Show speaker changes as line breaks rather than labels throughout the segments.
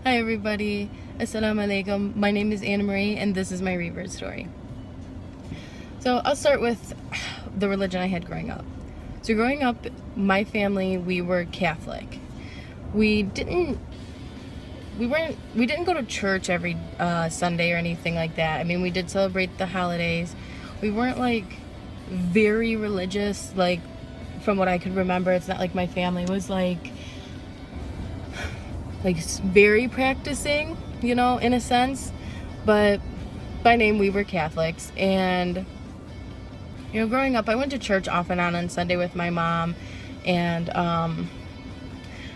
Hi everybody, Assalamu alaikum. My name is Anna Marie and this is my rebirth story. So I'll start with the religion I had growing up. So growing up, my family, we were Catholic. We didn't go to church every Sunday or anything like that. I mean, we did celebrate the holidays. We weren't like very religious, like from what I could remember. It's not like my family was like very practicing, in a sense, but by name we were Catholics. And growing up, I went to church off and on Sunday with my mom, and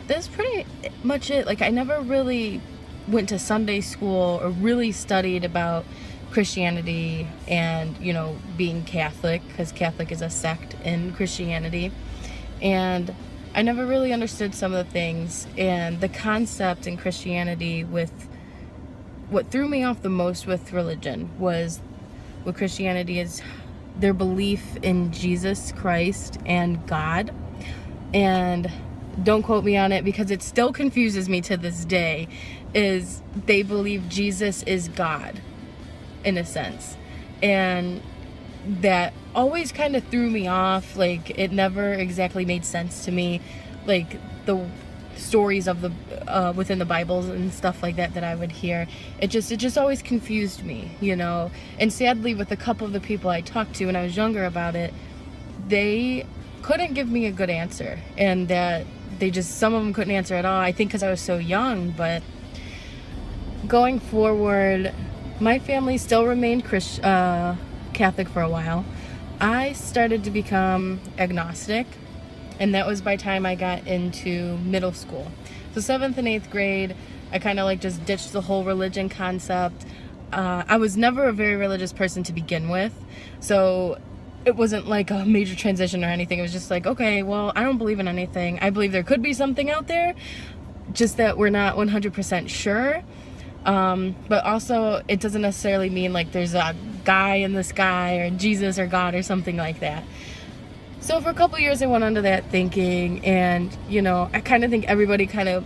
that's pretty much it. Like, I never really went to Sunday school or really studied about Christianity and being Catholic, because Catholic is a sect in Christianity. And I never really understood some of the things, and the concept in Christianity with what threw me off the most with religion was what Christianity is their belief in Jesus Christ and God. And don't quote me on it because it still confuses me to this day, is they believe Jesus is God in a sense. And that always kind of threw me off. Like, it never exactly made sense to me, like the stories of the within the Bibles and stuff like that I would hear. It just always confused me, and sadly, with a couple of the people I talked to when I was younger about it, they couldn't give me a good answer, and that some of them couldn't answer at all, I think because I was so young. But going forward, my family still remained Catholic for a while. I started to become agnostic, and that was by the time I got into middle school. So 7th and 8th grade, I kind of just ditched the whole religion concept. I was never a very religious person to begin with, so it wasn't like a major transition or anything. It was just like, okay, well, I don't believe in anything. I believe there could be something out there, just that we're not 100% sure. But also, it doesn't necessarily mean like there's a guy in the sky or Jesus or God or something like that. So for a couple years I went under that thinking, and I kind of think everybody kind of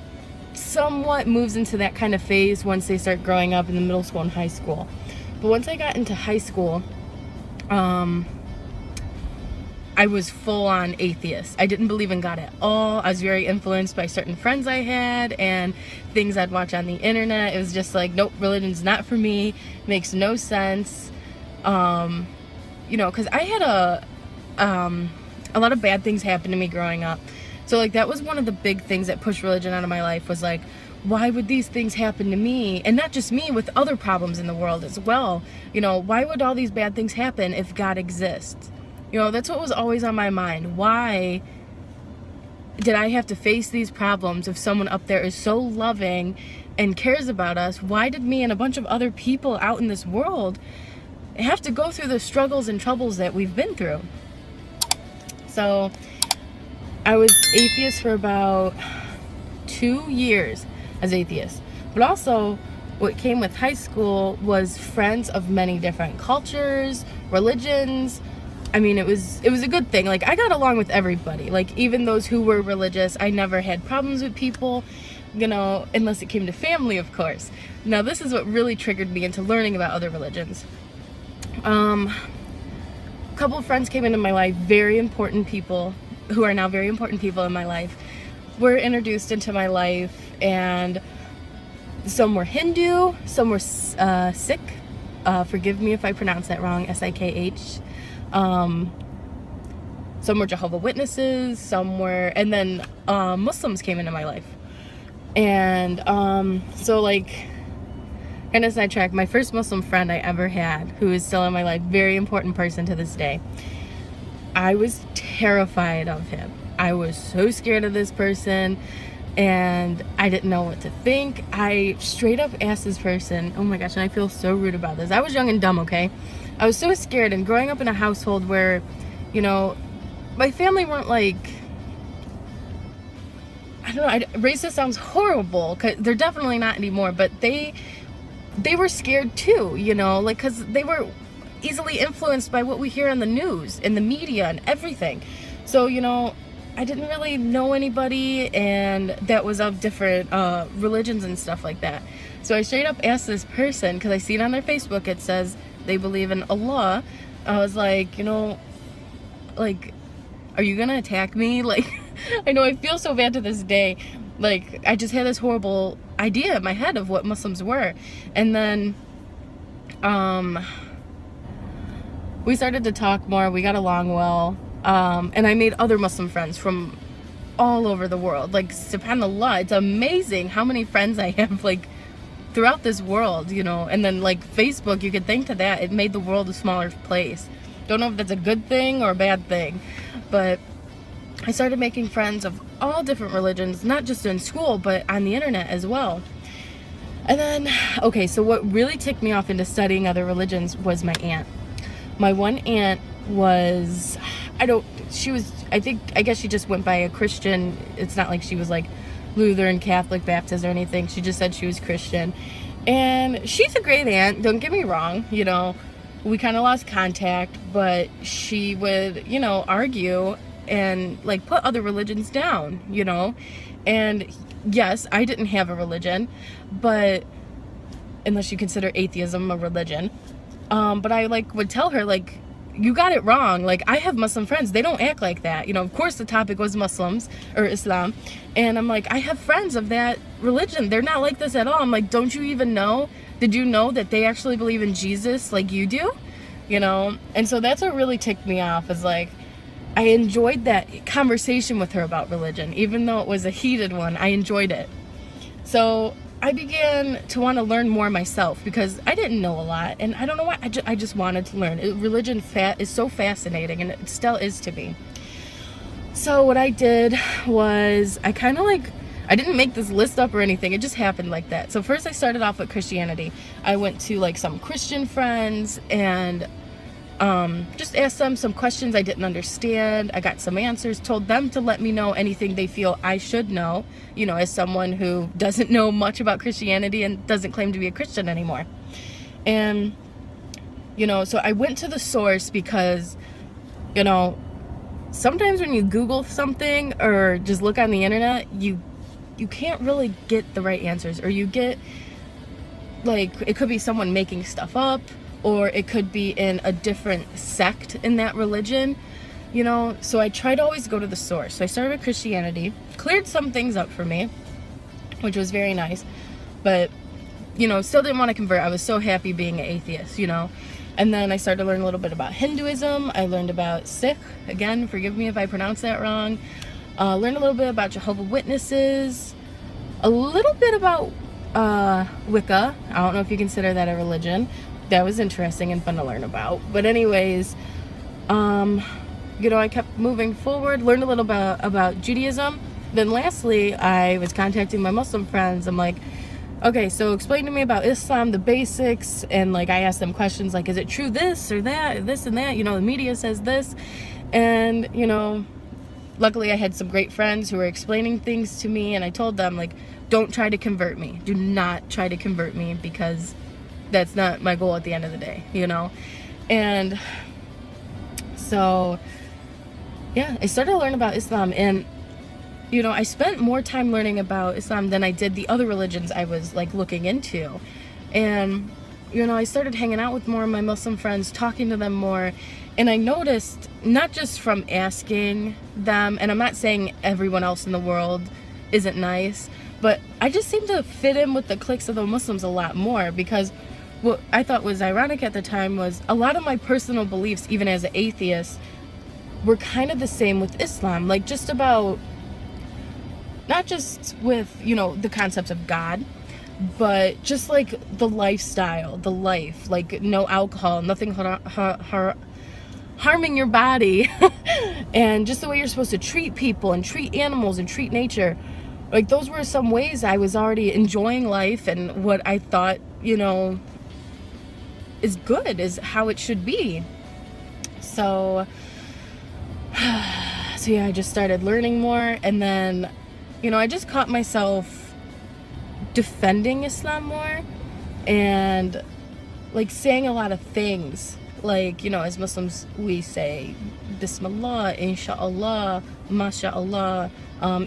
somewhat moves into that kind of phase once they start growing up in the middle school and high school. But once I got into high school, I was full-on atheist. I didn't believe in God at all. I was very influenced by certain friends I had and things I'd watch on the internet. It was just like, nope, religion's not for me. Makes no sense. Because I had a lot of bad things happen to me growing up. So that was one of the big things that pushed religion out of my life, was like, why would these things happen to me? And not just me, with other problems in the world as well. Why would all these bad things happen if God exists? That's what was always on my mind. Why did I have to face these problems if someone up there is so loving and cares about us? Why did me and a bunch of other people out in this world have to go through the struggles and troubles that we've been through? So I was atheist for about 2 years as atheist. But also, what came with high school was friends of many different cultures, religions. I mean, it was a good thing. Like, I got along with everybody. Like, even those who were religious, I never had problems with people, unless it came to family, of course. Now, this is what really triggered me into learning about other religions. A couple of friends came into my life, very important people, who are now very important people in my life, were introduced into my life, and some were Hindu, some were Sikh. Forgive me if I pronounce that wrong, S-I-K-H. Some were Jehovah's Witnesses, and then Muslims came into my life. And so kind of sidetrack, my first Muslim friend I ever had, who is still in my life, very important person to this day, I was terrified of him. I was so scared of this person, and I didn't know what to think. I straight up asked this person, oh my gosh, and I feel so rude about this. I was young and dumb, okay? I was so scared, and growing up in a household where, my family weren't like, I don't know, racist sounds horrible, 'cause they're definitely not anymore, but they were scared too, because they were easily influenced by what we hear on the news, in the media, and everything. So, I didn't really know anybody and that was of different religions and stuff like that. So I straight up asked this person, because I seen on their Facebook it says they believe in Allah. I was like, like, are you gonna attack me? Like, I know I feel so bad to this day. Like, I just had this horrible idea in my head of what Muslims were. And then we started to talk more. We got along well. And I made other Muslim friends from all over the world. Like, subhanAllah, it's amazing how many friends I have, like, throughout this world, And then, like, Facebook, you could think to that, it made the world a smaller place. Don't know if that's a good thing or a bad thing, but I started making friends of all different religions, not just in school, but on the internet as well. And then, okay, so what really ticked me off into studying other religions was my aunt. My one aunt was, I guess she just went by a Christian. It's not like she was like Lutheran, Catholic, Baptist or anything. She just said she was Christian. And she's a great aunt, don't get me wrong, We kind of lost contact, but she would, argue and like put other religions down, And yes, I didn't have a religion, but unless you consider atheism a religion. But I would tell her, you got it wrong. Like, I have Muslim friends. They don't act like that. Of course the topic was Muslims or Islam. And I'm like, I have friends of that religion. They're not like this at all. I'm like, don't you even know? Did you know that they actually believe in Jesus like you do? And so that's what really ticked me off, is like, I enjoyed that conversation with her about religion. Even though it was a heated one, I enjoyed it. So I began to want to learn more myself, because I didn't know a lot, and I don't know why. I just wanted to learn. Religion is so fascinating, and it still is to me. So what I did was I didn't make this list up or anything. It just happened like that. So first I started off with Christianity. I went to some Christian friends and just asked them some questions I didn't understand. I got some answers, told them to let me know anything they feel I should know, as someone who doesn't know much about Christianity and doesn't claim to be a Christian anymore. And, so I went to the source because, sometimes when you Google something or just look on the internet, you can't really get the right answers, or you get, it could be someone making stuff up, or it could be in a different sect in that religion, So I try to always go to the source. So I started with Christianity, cleared some things up for me, which was very nice, but, still didn't want to convert. I was so happy being an atheist, And then I started to learn a little bit about Hinduism. I learned about Sikh. Again, forgive me if I pronounce that wrong. Learned a little bit about Jehovah's Witnesses. A little bit about Wicca. I don't know if you consider that a religion. That was interesting and fun to learn about. But anyways, I kept moving forward, learned a little bit about Judaism. Then lastly, I was contacting my Muslim friends. I'm like, okay, so explain to me about Islam, the basics. And I asked them questions like, is it true this or that, this and that? The media says this. And, luckily I had some great friends who were explaining things to me. And I told them, don't try to convert me. Do not try to convert me, because that's not my goal at the end of the day, And so, yeah, I started to learn about Islam, and, I spent more time learning about Islam than I did the other religions I was, looking into. And, I started hanging out with more of my Muslim friends, talking to them more, and I noticed, not just from asking them, and I'm not saying everyone else in the world isn't nice, but I just seemed to fit in with the cliques of the Muslims a lot more, because what I thought was ironic at the time was a lot of my personal beliefs, even as an atheist, were kind of the same with Islam. Just about, not just with, the concepts of God, but just the lifestyle, the life, no alcohol, nothing harming your body, and just the way you're supposed to treat people and treat animals and treat nature. Those were some ways I was already enjoying life, and what I thought, is good, is how it should be. So yeah, I just started learning more, and then, I just caught myself defending Islam more, and saying a lot of things Like, you know, as Muslims, we say Bismillah, Inshallah, MashaAllah.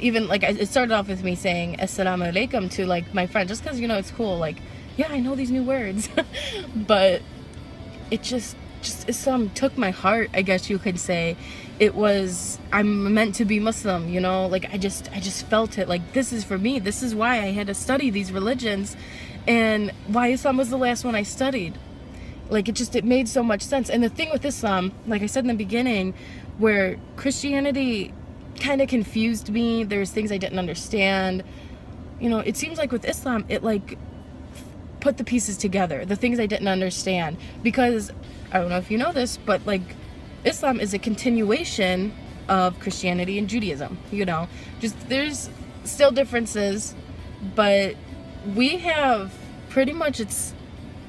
Even, like, it started off with me saying Assalamu alaikum to, like, my friend, just because, you know, it's cool. Like, yeah, I know these new words. But it just Islam took my heart, I guess you could say. It was, I'm meant to be Muslim, you know? Like, I just felt it. Like, this is for me. This is why I had to study these religions. And why Islam was the last one I studied. Like, it made so much sense. And the thing with Islam, like I said in the beginning, where Christianity kind of confused me, there's things I didn't understand. You know, it seems like with Islam, it like put the pieces together, the things I didn't understand. Because, I don't know if you know this, but like, Islam is a continuation of Christianity and Judaism, you know. Just, there's still differences, but we have pretty much, it's,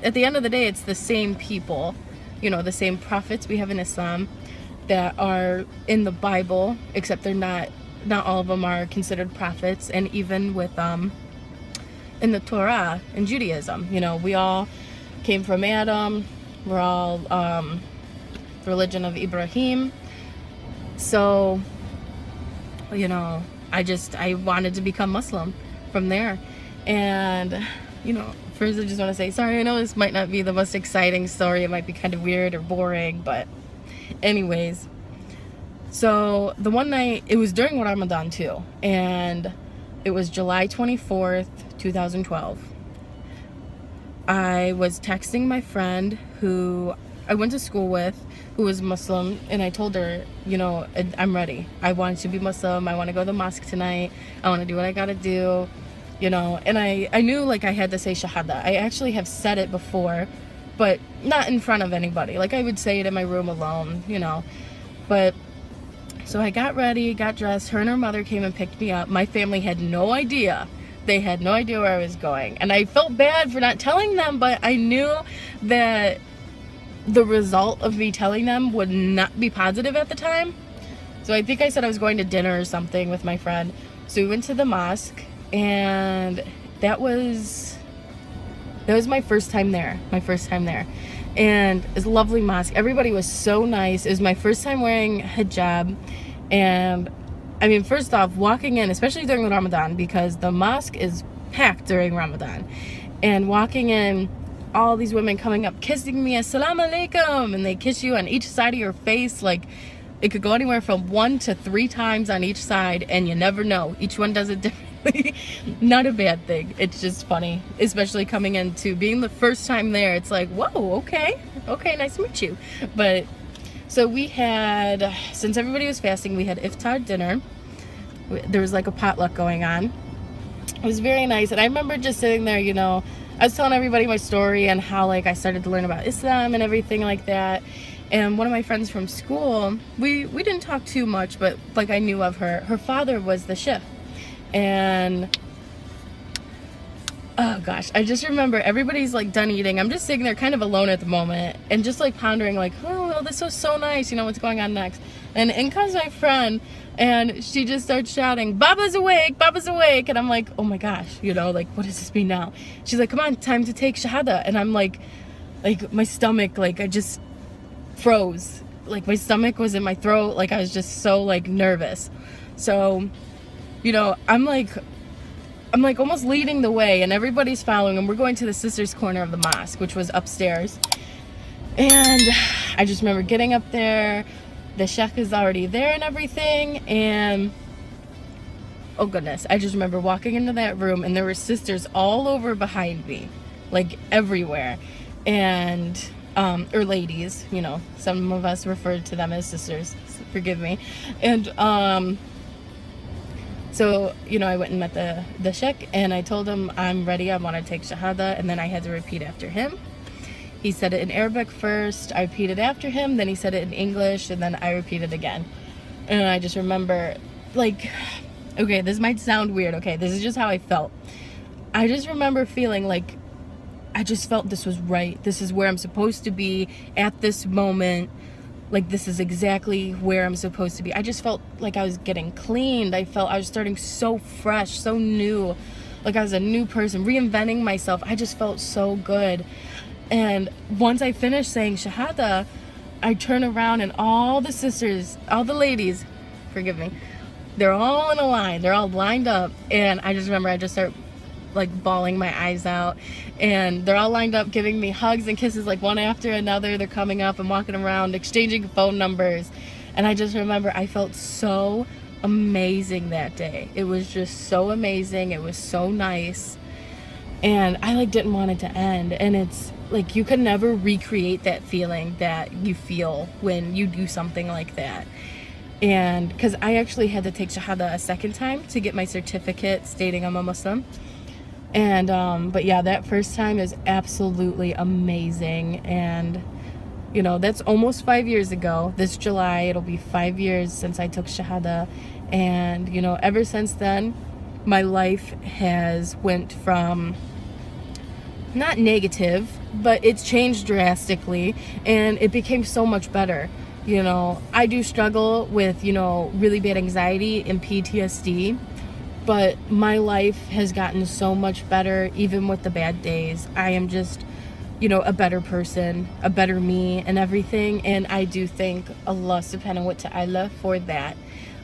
at the end of the day, it's the same people, you know, the same prophets we have in Islam that are in the Bible, except they're not all of them are considered prophets. And even with, in the Torah, in Judaism, you know, we all came from Adam, we're all, the religion of Ibrahim. So, you know, I wanted to become Muslim from there. And, you know, first I just want to say, sorry, I know this might not be the most exciting story. It might be kind of weird or boring, but anyways. So the one night, it was during Ramadan too, and it was July 24th, 2012. I was texting my friend who I went to school with, who was Muslim, and I told her, you know, I'm ready. I want to be Muslim. I want to go to the mosque tonight. I want to do what I got to do. You know, and I knew, like, I had to say Shahada. I actually have said it before, but not in front of anybody. Like, I would say it in my room alone, you know. But, so I got ready, got dressed. Her and her mother came and picked me up. My family had no idea. They had no idea where I was going. And I felt bad for not telling them, but I knew that the result of me telling them would not be positive at the time. So I think I said I was going to dinner or something with my friend. So we went to the mosque. And that was my first time there. And it's a lovely mosque. Everybody was so nice. It was my first time wearing hijab. And I mean, first off, walking in, especially during Ramadan, because the mosque is packed during Ramadan, and walking in, all these women coming up kissing me, assalamu alaikum, and they kiss you on each side of your face. Like, it could go anywhere from 1 to 3 times on each side, and you never know. Each one does it differently. Not a bad thing. It's just funny, especially coming into being the first time there. It's like, whoa, okay, nice to meet you. But so we had, since everybody was fasting, we had iftar dinner. There was like a potluck going on. It was very nice. And I remember just sitting there, you know, I was telling everybody my story and how, like, I started to learn about Islam and everything like that. And one of my friends from school, we didn't talk too much, but like, I knew of her. Her father was the sheikh. And oh gosh, I just remember everybody's like done eating. I'm just sitting there kind of alone at the moment and just like pondering, like, oh, well, this was so nice, you know, what's going on next. And in comes my friend, and she just starts shouting, Baba's awake, Baba's awake. And I'm like, oh my gosh, you know, like, what does this mean now? She's like, come on, time to take Shahada. And I'm like my stomach, like, I just froze. Like, my stomach was in my throat. Like, I was just so like nervous. So, you know, I'm like almost leading the way, and everybody's following, and we're going to the sisters' corner of the mosque, which was upstairs. And I just remember getting up there, the sheikh is already there and everything, and oh goodness, I just remember walking into that room, and there were sisters all over behind me, like everywhere, and or ladies, you know, some of us referred to them as sisters, forgive me. And so, you know, I went and met the sheikh, and I told him I'm ready, I want to take Shahada, and then I had to repeat after him. He said it in Arabic first, I repeated after him, then he said it in English, and then I repeated again. And I just remember, like, okay, this might sound weird, okay, this is just how I felt. I just remember feeling like, I just felt this was right, this is where I'm supposed to be at this moment. Like, this is exactly where I'm supposed to be. I just felt like I was getting cleaned. I felt I was starting so fresh, so new. Like, I was a new person, reinventing myself. I just felt so good. And once I finished saying Shahada, I turn around and all the sisters, all the ladies, forgive me, they're all in a line. They're all lined up. And I just remember I just start like bawling my eyes out. And they're all lined up giving me hugs and kisses like one after another. They're coming up and walking around, exchanging phone numbers. And I just remember I felt so amazing that day. It was just so amazing. It was so nice. And I like didn't want it to end. And it's like you could never recreate that feeling that you feel when you do something like that. And because I actually had to take Shahada a second time to get my certificate stating I'm a Muslim. And but yeah, that first time is absolutely amazing. And you know, that's almost 5 years ago. This July it'll be 5 years since I took Shahada. And you know, ever since then my life has went from not negative, but it's changed drastically, and it became so much better. You know, I do struggle with, you know, really bad anxiety and PTSD, but my life has gotten so much better even with the bad days. I am just, you know, a better person, a better me and everything, and I do thank Allah subhanahu wa ta'ala for that.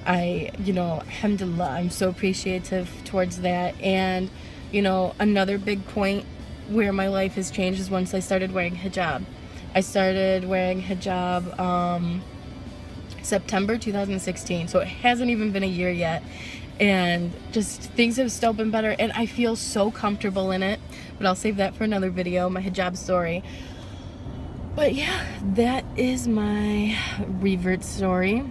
You know, alhamdulillah, I'm so appreciative towards that. And, you know, another big point where my life has changed is once I started wearing hijab. I started wearing hijab September 2016, so it hasn't even been a year yet. And just things have still been better, and I feel so comfortable in it. But I'll save that for another video, my hijab story. But yeah, that is my revert story.